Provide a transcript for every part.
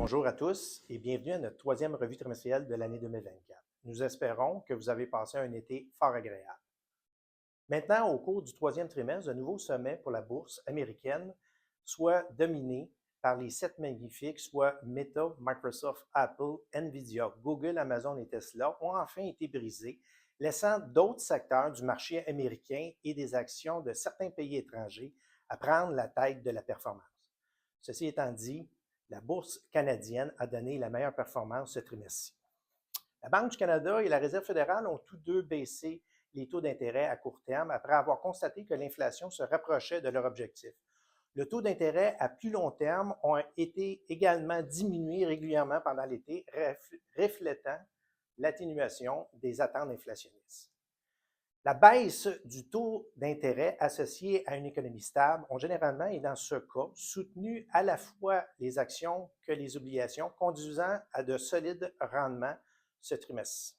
Bonjour à tous et bienvenue à notre troisième revue trimestrielle de l'année 2024. Nous espérons que vous avez passé un été fort agréable. Maintenant, au cours du troisième trimestre, de nouveaux sommets pour la bourse américaine, soit dominés par les 7 magnifiques, soit Meta, Microsoft, Apple, Nvidia, Google, Amazon et Tesla, ont enfin été brisés, laissant d'autres secteurs du marché américain et des actions de certains pays étrangers à prendre la tête de la performance. Ceci étant dit, la bourse canadienne a donné la meilleure performance ce trimestre-ci. La Banque du Canada et la Réserve fédérale ont tous deux baissé les taux d'intérêt à court terme après avoir constaté que l'inflation se rapprochait de leur objectif. Le taux d'intérêt à plus long terme a été également diminué régulièrement pendant l'été, reflétant l'atténuation des attentes inflationnistes. La baisse du taux d'intérêt associé à une économie stable ont généralement, et dans ce cas, soutenu à la fois les actions que les obligations, conduisant à de solides rendements ce trimestre.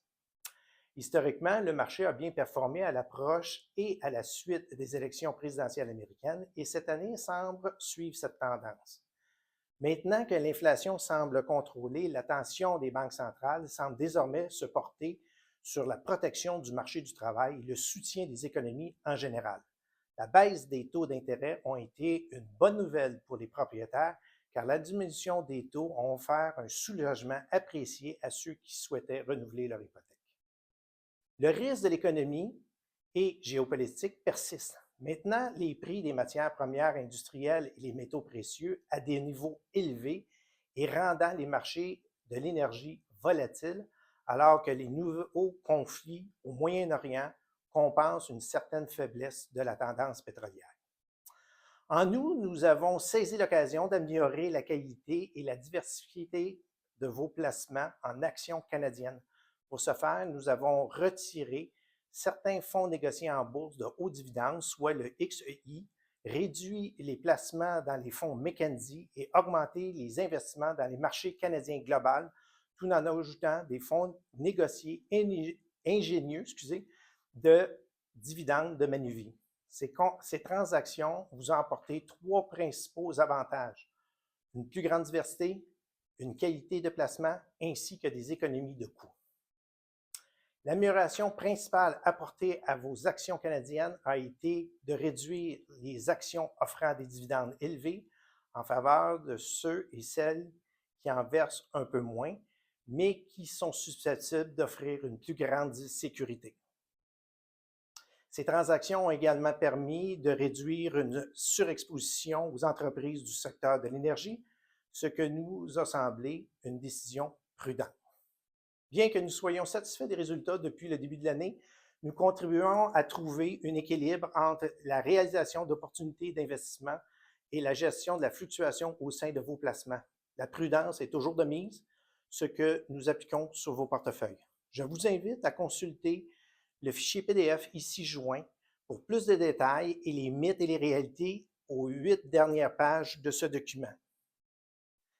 Historiquement, le marché a bien performé à l'approche et à la suite des élections présidentielles américaines et cette année semble suivre cette tendance. Maintenant que l'inflation semble contrôlée, l'attention des banques centrales semble désormais se porter sur la protection du marché du travail et le soutien des économies en général. La baisse des taux d'intérêt a été une bonne nouvelle pour les propriétaires car la diminution des taux a offert un soulagement apprécié à ceux qui souhaitaient renouveler leur hypothèque. Le risque de l'économie et géopolitique persiste. Maintenant, les prix des matières premières industrielles et les métaux précieux à des niveaux élevés et rendant les marchés de l'énergie volatiles, alors que les nouveaux conflits au Moyen-Orient compensent une certaine faiblesse de la tendance pétrolière. En nous, nous avons saisi l'occasion d'améliorer la qualité et la diversité de vos placements en actions canadiennes. Pour ce faire, nous avons retiré certains fonds négociés en bourse de haut dividende, soit le XEI, réduit les placements dans les fonds Mackenzie et augmenté les investissements dans les marchés canadiens globaux, tout en ajoutant des fonds négociés ingénieux de dividendes de Manuvie. Ces transactions vous ont apporté trois principaux avantages: une plus grande diversité, une qualité de placement ainsi que des économies de coûts. L'amélioration principale apportée à vos actions canadiennes a été de réduire les actions offrant des dividendes élevés en faveur de ceux et celles qui en versent un peu moins, mais qui sont susceptibles d'offrir une plus grande sécurité. Ces transactions ont également permis de réduire une surexposition aux entreprises du secteur de l'énergie, ce que nous a semblé une décision prudente. Bien que nous soyons satisfaits des résultats depuis le début de l'année, nous contribuons à trouver un équilibre entre la réalisation d'opportunités d'investissement et la gestion de la fluctuation au sein de vos placements. La prudence est toujours de mise, ce que nous appliquons sur vos portefeuilles. Je vous invite à consulter le fichier PDF ici joint pour plus de détails et les mythes et les réalités aux 8 dernières pages de ce document.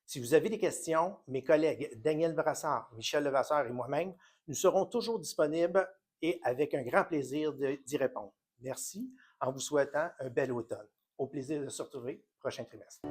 Si vous avez des questions, mes collègues Daniel Brassard, Michel Levasseur et moi-même, nous serons toujours disponibles et avec un grand plaisir d'y répondre. Merci en vous souhaitant un bel automne. Au plaisir de se retrouver prochain trimestre.